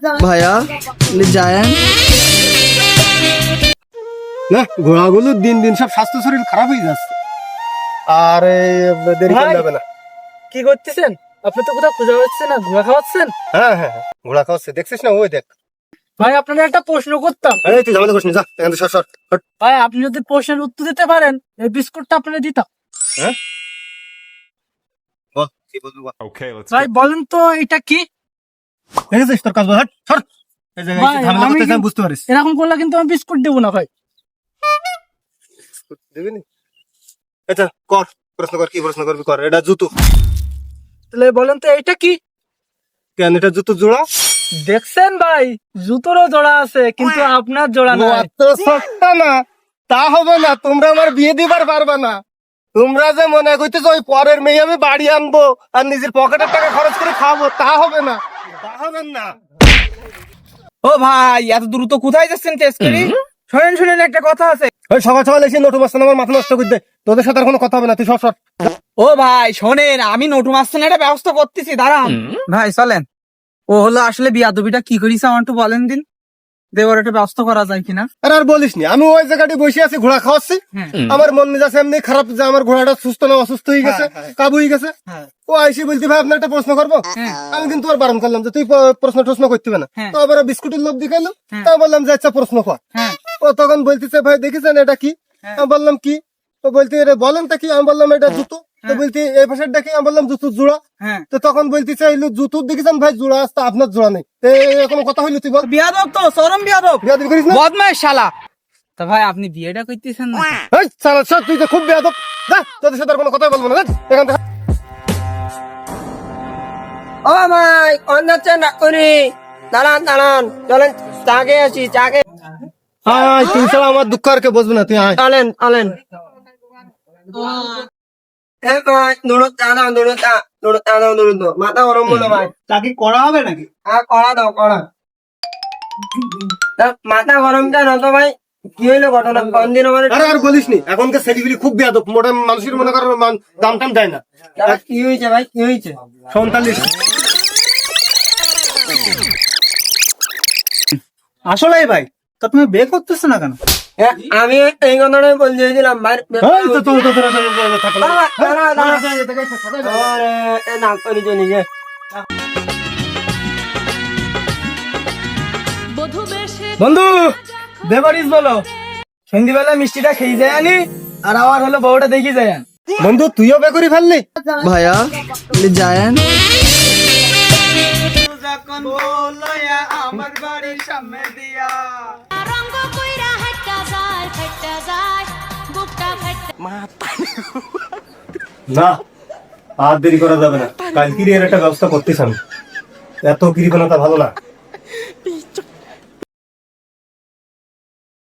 ভাইয়া ले जाएं না ঘোড়াগুলো দিন দিন সব স্বাস্থ্য শরীর খারাপ হয়ে যাচ্ছে আর দেরি ভাই। করতে হবে না। কি করতেছেন? আপনি তো কোথাও খুঁজে পাচ্ছেন না, ঘোড়া খাওয়াচ্ছেন? হ্যাঁ হ্যাঁ হ্যাঁ, ঘোড়া খাওয়াচ্ছে দেখছিস না, ওই দেখ। ভাই আপনাকে একটা প্রশ্ন করতাম। এই তুই ঝামেলা করিস না, যা এখান থেকে সর সর হট। ভাই আপনি যদি প্রশ্নের উত্তর দিতে পারেন এই বিস্কুটটা আপনাকে দিতাম। হ্যাঁ বল কি বলবি বল। Okay, let's ভাই বলেন তো এটা কি? দেখেছিস তোর কাজ বল, হট সর। এই জায়গায় ভাই, এসে ঝামেলা আমি করতে কি- বুঝতে পারিস। এরকম করলে কিন্তু আমি বিস্কুট দেবো না ভাই। দিবি নি? আচ্ছা কর, প্রশ্ন কর, কি প্রশ্ন করবি কর। এটা জুতো। তাহলে বলেন তো এটা কি? কেন এটা জুতো জোড়া? দেখছেন ভাই জুতোরও জোড়া আছে কিন্তু আপনার জোড়া নাই। অত সস্তা না, তা হবে না। তোমরা আমার বিয়ে দিবার পারবা না। তোমরা যে মনে করতেছো ওই পরের মেয়ে আমি বাড়ি আনবো আর নিজের পকেটের টাকা খরচ করে খাবো, তা হবে না, তা হবে না। ও ভাই এত দ্রুত কোথায় যাচ্ছেন টেস্ট করি শুনেন শুনেন একটা কথা আছে ওই সকাল সকাল এসে নটু মাস্তান আমার মাথা নষ্ট করে দে। তোদের সাথে আর কোনো কথা হবে না, তুই সব সর। ও ভাই শোনেন আমি নটু মাস্তানের ব্যবস্থা করতেছি দাঁড়ান ভাই চলেন ও হলো আসলে বিয়াদবিটা কি করিস আমার একটু বলেন দিন দেওয়ার একটা ব্যবস্থা করা যায় কিনা আর বলিস নি, আমি ওই জায়গাটি বসে আছি ঘোড়া খাওয়াচ্ছি। আমার মন মেজাজ এমনি খারাপ যে আমার ঘোড়াটা সুস্থ না অসুস্থ হয়ে গেছে, কাবু হয়ে গেছে। ও আইসি বলতে ভাই আপনার একটা প্রশ্ন করবো। আমি কিন্তু আর বারণ করলাম যে তুই প্রশ্ন টশ্ন করতে হবে না। তো আবার বিস্কুটের লোভ দেখাইলো, তা বললাম যে আচ্ছা প্রশ্ন কর। ও তখন বলতেছে ভাই দেখেছেন এটা কি? আমি বললাম কি? তো বলতে বলেন তা কি? আমি বললাম এটা জুতো। তো বলতে এই পাশের দেখি, আমি বললাম জুতোর জোড়া। তো তখন বলতেছে হইলো জুতো দেখেছেন ভাই জোড়া আসতে আপনার জোড়া নেই। তো কোনো কথা হইলো তুই বল। বিয়াদব তো চরম বিয়াদব বিয়াদবি করিস না। বদমাইশ শালা তা ভাই আপনি বিয়েটা করতেছেন না এই শালা সব তুই তো খুব বেয়াদব। যা তোদের সাথে আর কোনো কথাই বলবো না, যা এখান থেকে। ও ভাই কোন যাচ্ছেন না করি দাঁড়ান দাঁড়ান চলেন চাকে আছি চাকে আয় তুই ছাড়া আমার দুঃখ আর কে বুঝবে না, তুই আয়। চলেন চলেন এ ভাই দুটো চা দাও দুটো চা দাও দুটো তো মাথা গরম বলো ভাই তাকে করা হবে নাকি? হ্যাঁ কড়া দাও কড়া তা মাথা গরম চা না তো ভাই কি হইলো ঘটনা কোন দিন আমার আরে আর বলিস নি, এখনকার ছেলেগুলি খুব বেয়াদব। মোটা মানুষের মনে করেন দাম টাম দেয় না। কি হয়েছে ভাই কি হয়েছে সন্তালিশ আসলে ভাই তা তুমি বিয়ে করতেছো না কেন? আমি এই কথাটাই বলতে চাইছিলাম ভাই দাঁড়া দাঁড়া আরে এ না করি তো নিজে বন্ধু দেবারিস বলো সন্ধ্যেবেলা মিষ্টিটা খেয়ে যায় আনি আর আমার হলো বউটা দেখি যায় আন। বন্ধু তুইও বে করে ফেললি। ভাইয়া ले जाएं আমার বাড়ির সামনে দিয়া রঙ্গ কইরা হাইটা যায় বুকটা ফাটা না আর দেরি করা যাবে না, কালকেরই এর একটা ব্যবস্থা করতেছ আমি। এত কৃপণতা ভালো না।